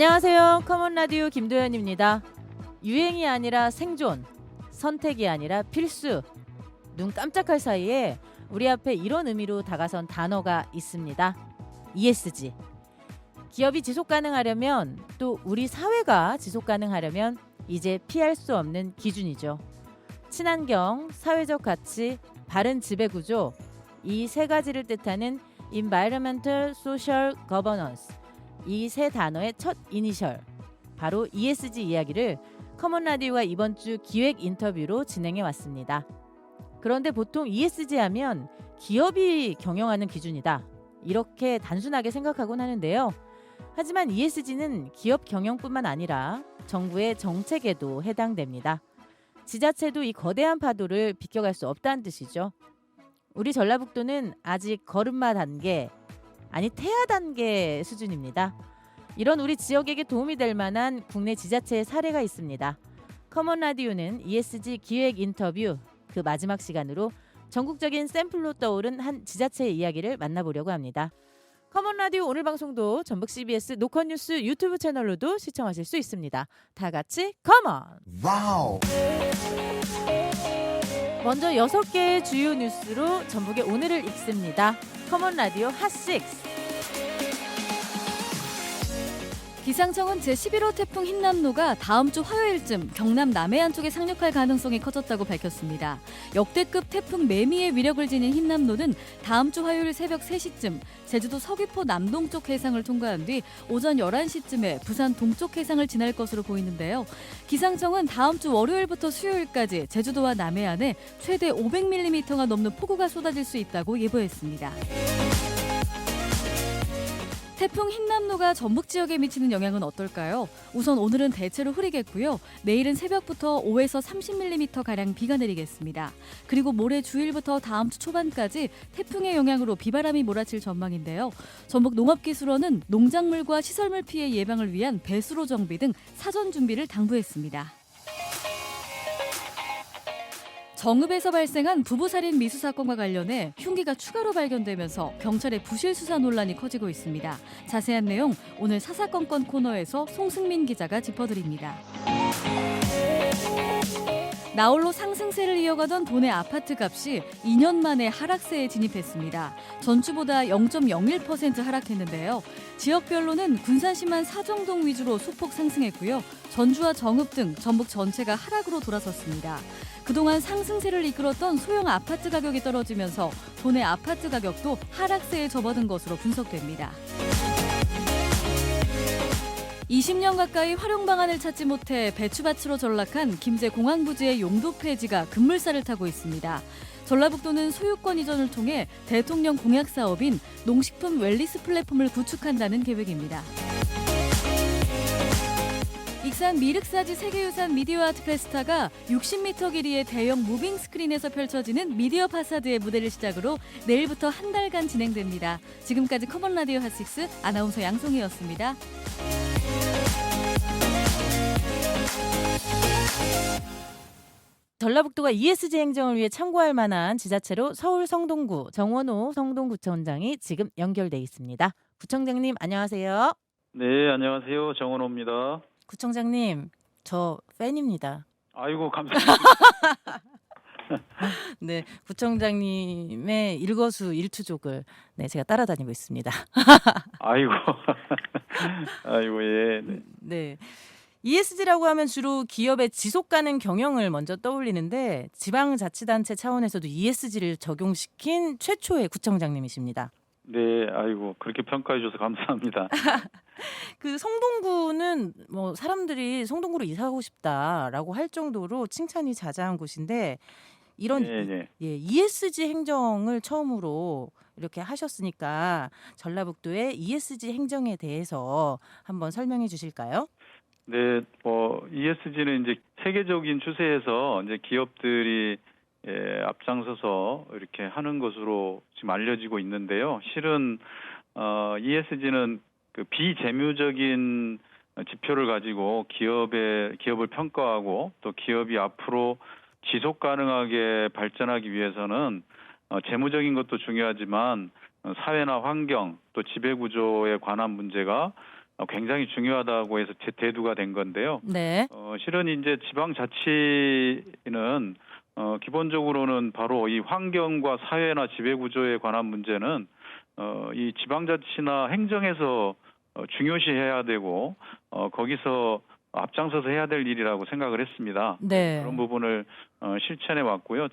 안녕하세요. 커먼 라디오 김도연입니다. 유행이 아니라 생존, 선택이 아니라 필수. 눈 깜짝할 사이에 우리 앞에 이런 의미로 다가선 단어가 있습니다. ESG. 기업이 지속 가능하려면, 또 우리 사회가 지속 가능하려면 이제 피할 수 없는 기준이죠. 친환경, 사회적 가치, 바른 지배 구조, 이 세 가지를 뜻하는 Environmental, Social Governance. 이 세 단어의 첫 이니셜, 바로 ESG 이야기를 커먼 라디오가 이번 주 기획 인터뷰로 진행해 왔습니다. 그런데 보통 ESG 하면 기업이 경영하는 기준이다, 이렇게 단순하게 생각하곤 하는데요. 하지만 ESG는 기업 경영뿐만 아니라 정부의 정책에도 해당됩니다. 지자체도 이 거대한 파도를 비껴갈 수 없다는 뜻이죠. 우리 전라북도는 아직 걸음마 단계, 아니 태아 단계 수준입니다. 이런 우리 지역에게 도움이 될 만한 국내 지자체의 사례가 있습니다. 커먼 라디오는 ESG 기획 인터뷰 그 마지막 시간으로 전국적인 샘플로 떠오른 한 지자체의 이야기를 만나보려고 합니다. 커먼 라디오 오늘 방송도 전북 CBS 노컷뉴스 유튜브 채널로도 시청하실 수 있습니다. 다 같이 커먼! 와우! 먼저 6개의 주요 뉴스로 전북의 오늘을 읽습니다. 커먼 라디오 핫6. 기상청은 제11호 태풍 흰남노가 다음 주 화요일쯤 경남 남해안 쪽에 상륙할 가능성이 커졌다고 밝혔습니다. 역대급 태풍 매미의 위력을 지닌 흰남노는 다음 주 화요일 새벽 3시쯤 제주도 서귀포 남동쪽 해상을 통과한 뒤 오전 11시쯤에 부산 동쪽 해상을 지날 것으로 보이는데요. 기상청은 다음 주 월요일부터 수요일까지 제주도와 남해안에 최대 500mm가 넘는 폭우가 쏟아질 수 있다고 예보했습니다. 태풍 흰남노가 전북 지역에 미치는 영향은 어떨까요? 우선 오늘은 대체로 흐리겠고요. 내일은 새벽부터 5에서 30mm가량 비가 내리겠습니다. 그리고 모레 주일부터 다음 주 초반까지 태풍의 영향으로 비바람이 몰아칠 전망인데요. 전북 농업기술원은 농작물과 시설물 피해 예방을 위한 배수로 정비 등 사전 준비를 당부했습니다. 정읍에서 발생한 부부살인 미수 사건과 관련해 흉기가 추가로 발견되면서 경찰의 부실 수사 논란이 커지고 있습니다. 자세한 내용 오늘 사사건건 코너에서 송승민 기자가 짚어드립니다. 나홀로 상승세를 이어가던 도내 아파트 값이 2년 만에 하락세에 진입했습니다. 전주보다 0.01% 하락했는데요. 지역별로는 군산시만 사정동 위주로 소폭 상승했고요. 전주와 정읍 등 전북 전체가 하락으로 돌아섰습니다. 그동안 상승세를 이끌었던 소형 아파트 가격이 떨어지면서 도내 아파트 가격도 하락세에 접어든 것으로 분석됩니다. 20년 가까이 활용 방안을 찾지 못해 배추밭으로 전락한 김제 공항부지의 용도 폐지가 급물살을 타고 있습니다. 전라북도는 소유권 이전을 통해 대통령 공약 사업인 농식품 웰리스 플랫폼을 구축한다는 계획입니다. 익산 미륵사지 세계유산 미디어 아트 페스타가 60m 길이의 대형 무빙 스크린에서 펼쳐지는 미디어 파사드의 무대를 시작으로 내일부터 한 달간 진행됩니다. 지금까지 커먼 라디오 핫6 아나운서 양송이었습니다. 전라북도가 ESG 행정을 위해 참고할 만한 지자체로 서울 성동구 정원호 성동구청장이 지금 연결돼 있습니다. 구청장님 안녕하세요. 네, 안녕하세요. 정원호입니다. 구청장님, 저 팬입니다. 아이고, 감사합니다. 네, 구청장님의 일거수일투족을 제가 따라다니고 있습니다. 아이고, 아이고, 예. 네. 네. ESG라고 하면 주로 기업의 지속 가능 경영을 먼저 떠올리는데 지방자치단체 차원에서도 ESG를 적용시킨 최초의 구청장님이십니다. 네, 아이고, 그렇게 평가해 주셔서 감사합니다. 그 성동구는 뭐 사람들이 성동구로 이사 가고 싶다라고 할 정도로 칭찬이 자자한 곳인데 이런 네. ESG 행정을 처음으로 이렇게 하셨으니까 전라북도의 ESG 행정에 대해서 한번 설명해 주실까요? 네, ESG는 이제 세계적인 추세에서 이제 기업들이 앞장서서 이렇게 하는 것으로 지금 알려지고 있는데요. 실은 ESG는 그 비재무적인 지표를 가지고 기업을 평가하고 또 기업이 앞으로 지속 가능하게 발전하기 위해서는 재무적인 것도 중요하지만 사회나 환경 또 지배 구조에 관한 문제가 굉장히 중요하다고 해서 대두가 된 건데요. 네. 실은 이제 지방자치는 기본적으로는 바로 이 환경과 사회나 지배구조에 관한 문제는 이 지방자치나 행정에서 중요시해야 되고 거기서 앞장서서 해야 될 일이라고 생각을 했습니다. 네. 그런 부분을 실천해 왔고요.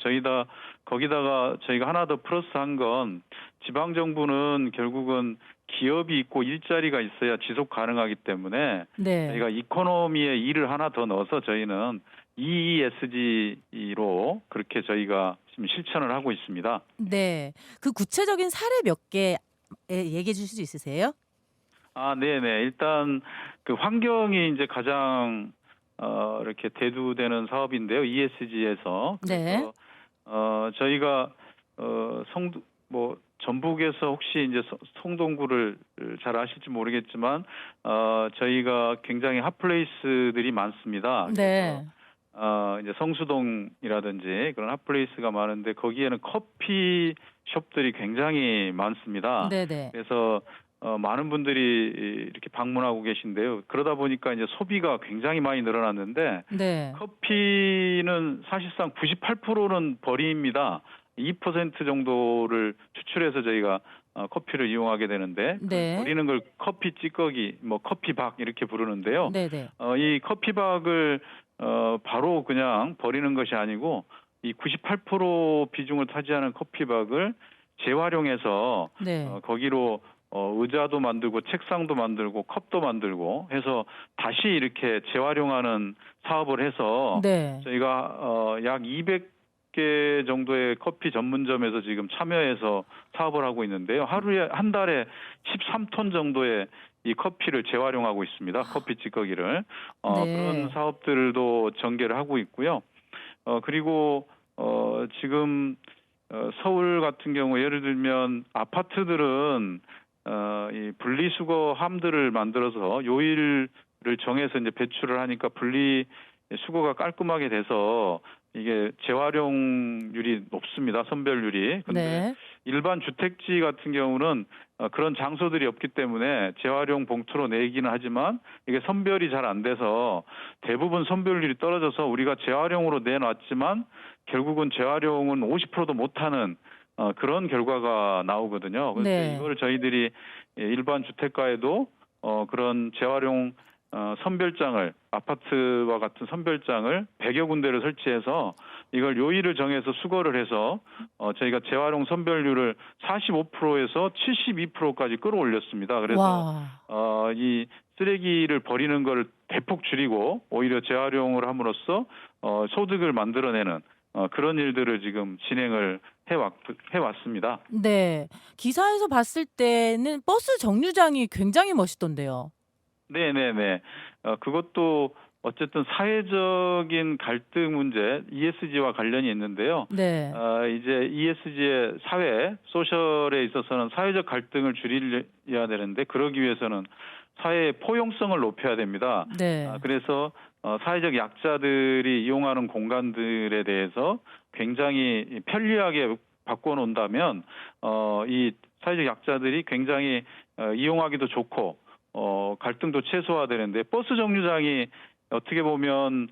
거기다가 저희가 하나 더 플러스한 건 지방정부는 결국은 기업이 있고 일자리가 있어야 지속 가능하기 때문에 네. 저희가 이코노미에 일을 하나 더 넣어서 저희는 EESG로 그렇게 저희가 지금 실천을 하고 있습니다. 네. 그 구체적인 사례 몇 개 얘기해 주실 수 있으세요? 네네. 일단 그 환경이 이제 가장 이렇게 대두되는 사업인데요. ESG에서. 네. 저희가 전북에서 혹시 이제 송동구를 잘 아실지 모르겠지만 저희가 굉장히 핫플레이스들이 많습니다. 네. 이제 성수동이라든지 그런 핫플레이스가 많은데 거기에는 커피숍들이 굉장히 많습니다. 네네. 그래서 많은 분들이 이렇게 방문하고 계신데요. 그러다 보니까 이제 소비가 굉장히 많이 늘어났는데 네. 커피는 사실상 98%는 버립니다. 2% 정도를 추출해서 저희가 커피를 이용하게 되는데 네. 버리는 걸 커피 찌꺼기, 커피박 이렇게 부르는데요. 네네. 이 커피박을 바로 그냥 버리는 것이 아니고 이 98% 비중을 차지하는 커피박을 재활용해서 네. 거기로 의자도 만들고 책상도 만들고 컵도 만들고 해서 다시 이렇게 재활용하는 사업을 해서 네. 저희가 약 200개 정도의 커피 전문점에서 지금 참여해서 사업을 하고 있는데요. 한 달에 13톤 정도의 이 커피를 재활용하고 있습니다. 커피 찌꺼기를. 네. 그런 사업들도 전개를 하고 있고요. 그리고 지금 서울 같은 경우 예를 들면 아파트들은 이 분리수거함들을 만들어서 요일을 정해서 이제 배출을 하니까 분리수거가 깔끔하게 돼서 이게 재활용률이 높습니다. 선별률이. 근데 네. 일반 주택지 같은 경우는 그런 장소들이 없기 때문에 재활용 봉투로 내기는 하지만 이게 선별이 잘 안 돼서 대부분 선별률이 떨어져서 우리가 재활용으로 내놨지만 결국은 재활용은 50%도 못하는 그런 결과가 나오거든요. 그래서 네. 이걸 저희들이 일반 주택가에도 그런 재활용 선별장을 아파트와 같은 선별장을 100여 군데를 설치해서 이걸 요일을 정해서 수거를 해서 저희가 재활용 선별률을 45%에서 72%까지 끌어올렸습니다. 그래서 와. 이 쓰레기를 버리는 걸 대폭 줄이고 오히려 재활용을 함으로써 소득을 만들어내는 그런 일들을 지금 진행을 해왔습니다. 네. 기사에서 봤을 때는 버스 정류장이 굉장히 멋있던데요. 네네네. 그것도 어쨌든 사회적인 갈등 문제, ESG와 관련이 있는데요. 네. 이제 ESG의 소셜에 있어서는 사회적 갈등을 줄여야 되는데 그러기 위해서는 사회의 포용성을 높여야 됩니다. 네. 그래서 사회적 약자들이 이용하는 공간들에 대해서 굉장히 편리하게 바꿔놓는다면 이 사회적 약자들이 굉장히 이용하기도 좋고 갈등도 최소화되는데 버스 정류장이 어떻게 보면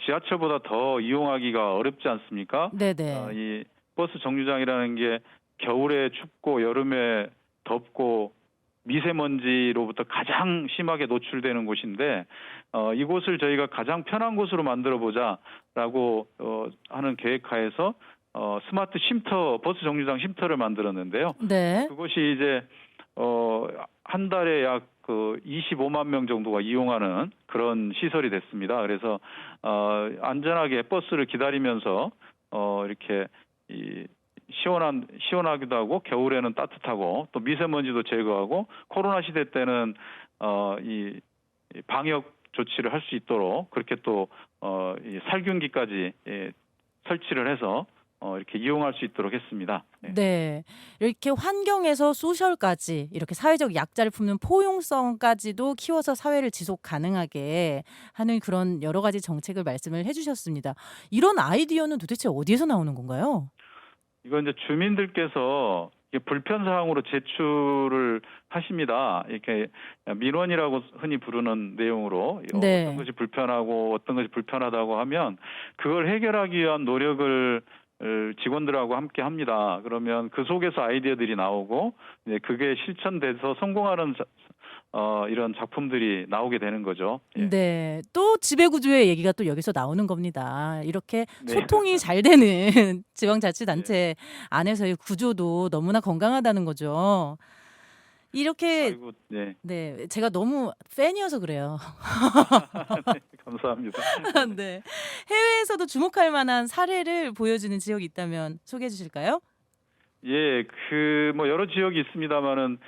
지하철보다 더 이용하기가 어렵지 않습니까? 네네. 이 버스 정류장이라는 게 겨울에 춥고 여름에 덥고 미세먼지로부터 가장 심하게 노출되는 곳인데 이곳을 저희가 가장 편한 곳으로 만들어 보자라고 하는 계획하에서 스마트 쉼터 버스 정류장 쉼터를 만들었는데요. 네. 그것이 이제 한 달에 약 25만 명 정도가 이용하는 그런 시설이 됐습니다. 그래서 안전하게 버스를 기다리면서 이렇게 시원하기도 하고 겨울에는 따뜻하고 또 미세먼지도 제거하고 코로나 시대 때는 이 방역 조치를 할 수 있도록 그렇게 또 이 살균기까지 설치를 해서 이렇게 이용할 수 있도록 했습니다. 네. 네. 이렇게 환경에서 소셜까지 이렇게 사회적 약자를 품는 포용성까지도 키워서 사회를 지속 가능하게 하는 그런 여러 가지 정책을 말씀을 해주셨습니다. 이런 아이디어는 도대체 어디에서 나오는 건가요? 이건 이제 주민들께서 이게 불편 사항으로 제출을 하십니다. 이렇게 민원이라고 흔히 부르는 내용으로 네. 어떤 것이 불편하고 어떤 것이 불편하다고 하면 그걸 해결하기 위한 노력을 직원들하고 함께 합니다. 그러면 그 속에서 아이디어들이 나오고 이제 그게 실천돼서 성공하는 이런 작품들이 나오게 되는 거죠. 예. 네. 또 지배구조의 얘기가 또 여기서 나오는 겁니다. 이렇게 네. 소통이 잘 되는 지방자치단체 안에서의 구조도 너무나 건강하다는 거죠. 이렇게 아이고, 네. 네, 제가 너무 팬이어서 그래요. 네, 감사합니다. 네. 해외에서도 주목할 만한 사례를 보여주는 지역이 있다면 소개해 주실까요? 예, 그 뭐 여러 지역이 있습니다만은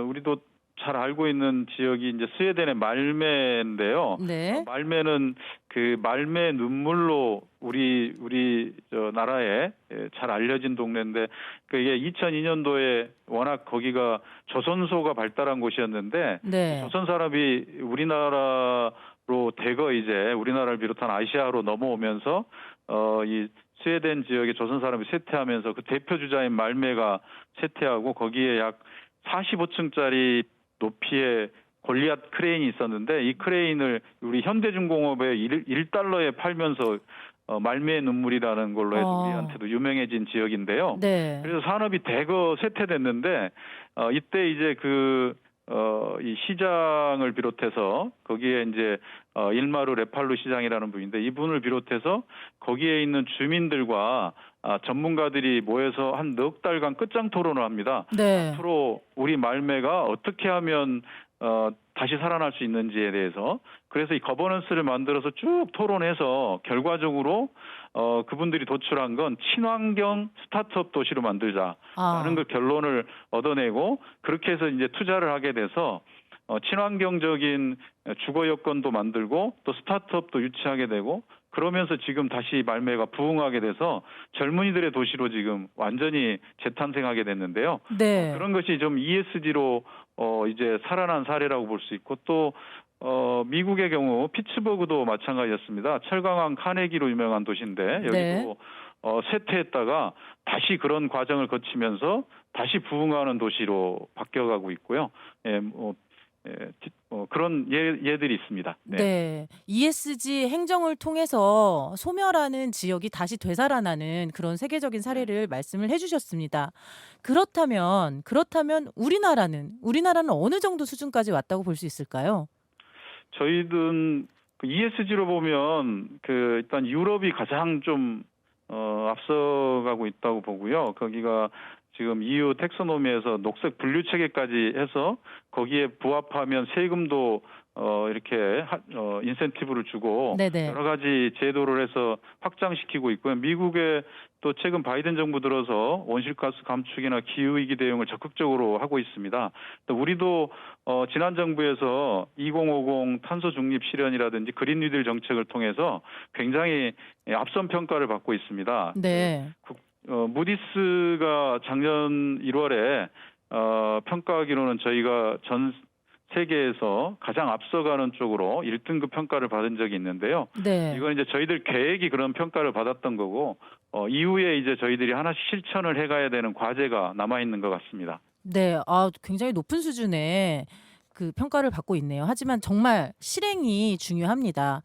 우리도 잘 알고 있는 지역이 이제 스웨덴의 말메인데요. 네. 말메는 그 말메 눈물로 우리 저 나라에 잘 알려진 동네인데 그게 2002년도에 워낙 거기가 조선소가 발달한 곳이었는데 네. 조선 사람이 우리나라로 대거 이제 우리나라를 비롯한 아시아로 넘어오면서 이 스웨덴 지역에 조선 사람이 쇠퇴하면서 그 대표 주자인 말메가 쇠퇴하고 거기에 약 45층짜리 높이의 골리앗 크레인이 있었는데 이 크레인을 우리 현대중공업에 1달러에 팔면서 말미의 눈물이라는 걸로 해서 우리한테도 유명해진 지역인데요. 네. 그래서 산업이 대거 쇠퇴됐는데 이때 이제 이 시장을 비롯해서 거기에 이제 일마루 레팔루 시장이라는 분인데 이분을 비롯해서 거기에 있는 주민들과 전문가들이 모여서 한 넉 달간 끝장 토론을 합니다. 네. 앞으로 우리 말매가 어떻게 하면 다시 살아날 수 있는지에 대해서 그래서 이 거버넌스를 만들어서 쭉 토론해서 결과적으로 그분들이 도출한 건 친환경 스타트업 도시로 만들자라는 그 결론을 얻어내고 그렇게 해서 이제 투자를 하게 돼서 친환경적인 주거 여건도 만들고 또 스타트업도 유치하게 되고 그러면서 지금 다시 말매가 부흥하게 돼서 젊은이들의 도시로 지금 완전히 재탄생하게 됐는데요. 네. 그런 것이 좀 ESG로 이제 살아난 사례라고 볼 수 있고 또 미국의 경우 피츠버그도 마찬가지였습니다. 철강왕 카네기로 유명한 도시인데 여기도 네. 쇠퇴했다가 다시 그런 과정을 거치면서 다시 부흥하는 도시로 바뀌어가고 있고요. 그런 예들이 있습니다. 네. 네. ESG 행정을 통해서 소멸하는 지역이 다시 되살아나는 그런 세계적인 사례를 말씀을 해주셨습니다. 그렇다면 우리나라는 어느 정도 수준까지 왔다고 볼 수 있을까요? 저희는 ESG로 보면 일단 유럽이 가장 좀 앞서가고 있다고 보고요. 거기가 지금 EU 텍소노미에서 녹색 분류 체계까지 해서 거기에 부합하면 세금도 이렇게 인센티브를 주고 네네. 여러 가지 제도를 해서 확장시키고 있고요. 미국의 또 최근 바이든 정부 들어서 온실가스 감축이나 기후위기 대응을 적극적으로 하고 있습니다. 또 우리도 지난 정부에서 2050 탄소 중립 실현이라든지 그린 뉴딜 정책을 통해서 굉장히 앞선 평가를 받고 있습니다. 네. 무디스가 작년 1월에 평가하기로는 저희가 전 세계에서 가장 앞서가는 쪽으로 1등급 평가를 받은 적이 있는데요. 네. 이건 이제 저희들 계획이 그런 평가를 받았던 거고 이후에 이제 저희들이 하나씩 실천을 해가야 되는 과제가 남아 있는 것 같습니다. 네. 굉장히 높은 수준의 그 평가를 받고 있네요. 하지만 정말 실행이 중요합니다.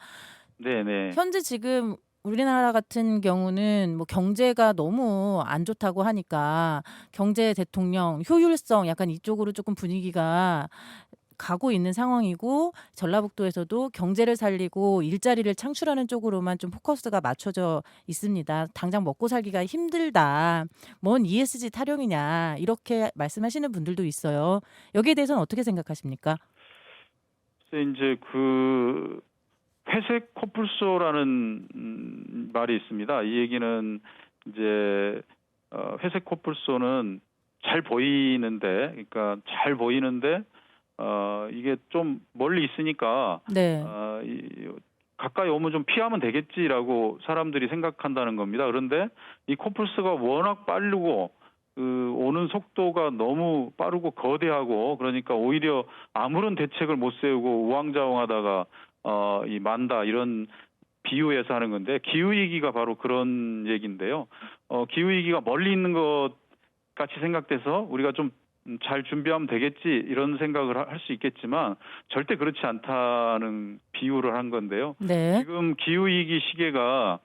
네네. 현재 지금 우리나라 같은 경우는 뭐 경제가 너무 안 좋다고 하니까 경제 대통령 효율성 약간 이쪽으로 조금 분위기가 가고 있는 상황이고 전라북도에서도 경제를 살리고 일자리를 창출하는 쪽으로만 좀 포커스가 맞춰져 있습니다. 당장 먹고 살기가 힘들다. 뭔 ESG 타령이냐 이렇게 말씀하시는 분들도 있어요. 여기에 대해서는 어떻게 생각하십니까? 이제 회색 코뿔소라는 말이 있습니다. 이 얘기는 이제 회색 코뿔소는 잘 보이는데, 이게 좀 멀리 있으니까 네. 가까이 오면 좀 피하면 되겠지라고 사람들이 생각한다는 겁니다. 그런데 이 코뿔소가 워낙 빠르고 오는 속도가 너무 빠르고 거대하고 그러니까 오히려 아무런 대책을 못 세우고 우왕좌왕하다가 만다 이런 비유해서 하는 건데 기후위기가 바로 그런 얘기인데요. 기후위기가 멀리 있는 것 같이 생각돼서 우리가 좀 잘 준비하면 되겠지 이런 생각을 할 수 있겠지만 절대 그렇지 않다는 비유를 한 건데요. 네. 지금 기후위기 시계가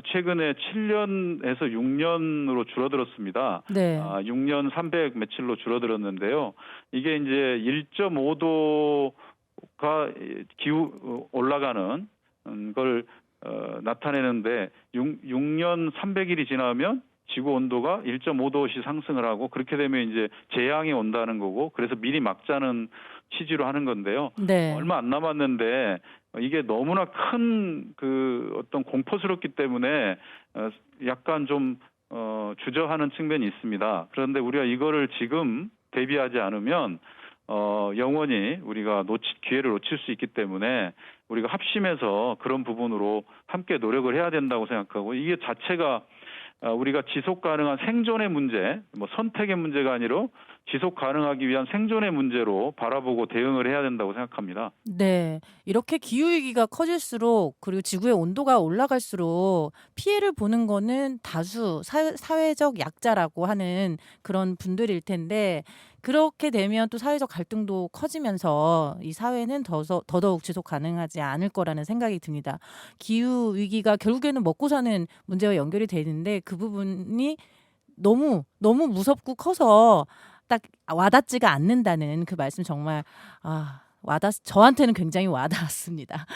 최근에 7년에서 6년으로 줄어들었습니다. 네. 6년 300 며칠로 줄어들었는데요. 이게 이제 1.5도가 기후 올라가는 걸 나타내는데 6년 300일이 지나면 지구 온도가 1.5도씩 상승을 하고 그렇게 되면 이제 재앙이 온다는 거고 그래서 미리 막자는 취지로 하는 건데요. 네. 얼마 안 남았는데 이게 너무나 큰 그 어떤 공포스럽기 때문에 약간 좀 주저하는 측면이 있습니다. 그런데 우리가 이거를 지금 대비하지 않으면 영원히 우리가 기회를 놓칠 수 있기 때문에 우리가 합심해서 그런 부분으로 함께 노력을 해야 된다고 생각하고 이게 자체가 우리가 지속 가능한 생존의 문제, 뭐 선택의 문제가 아니라 지속 가능하기 위한 생존의 문제로 바라보고 대응을 해야 된다고 생각합니다. 네. 이렇게 기후위기가 커질수록 그리고 지구의 온도가 올라갈수록 피해를 보는 거는 다수 사회적 약자라고 하는 그런 분들일 텐데 그렇게 되면 또 사회적 갈등도 커지면서 이 사회는 더더욱 지속 가능하지 않을 거라는 생각이 듭니다. 기후위기가 결국에는 먹고 사는 문제와 연결이 되는데 그 부분이 너무 무섭고 커서 딱 와닿지가 않는다는 그 말씀 정말 저한테는 굉장히 와닿았습니다.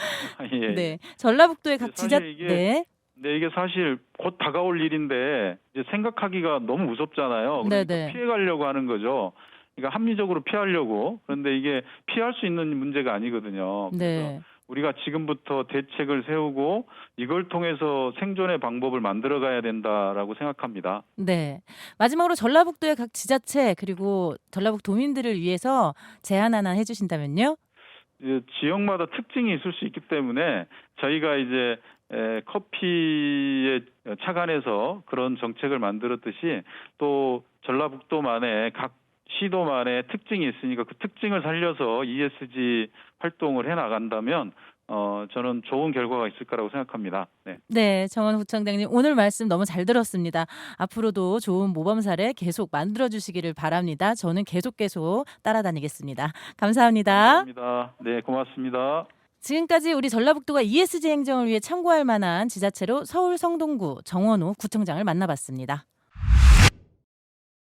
예. 네, 전라북도의 각 사실 지자 이게 이게 사실 곧 다가올 일인데 이제 생각하기가 너무 무섭잖아요. 그러니까 네네. 피해가려고 하는 거죠. 그러니까 합리적으로 피하려고. 그런데 이게 피할 수 있는 문제가 아니거든요. 그래서 네. 우리가 지금부터 대책을 세우고 이걸 통해서 생존의 방법을 만들어가야 된다라고 생각합니다. 네. 마지막으로 전라북도의 각 지자체 그리고 전라북도민들을 위해서 제안 하나 해주신다면요? 지역마다 특징이 있을 수 있기 때문에 저희가 이제 커피에 착안해서 그런 정책을 만들었듯이 또 전라북도만의 각 시도만의 특징이 있으니까 그 특징을 살려서 ESG 활동을 해나간다면 저는 좋은 결과가 있을 거라고 생각합니다. 네. 네, 정원 구청장님 오늘 말씀 너무 잘 들었습니다. 앞으로도 좋은 모범 사례 계속 만들어 주시기를 바랍니다. 저는 계속 따라다니겠습니다. 감사합니다. 감사합니다. 네, 고맙습니다. 지금까지 우리 전라북도가 ESG 행정을 위해 참고할 만한 지자체로 서울 성동구 정원호 구청장을 만나봤습니다.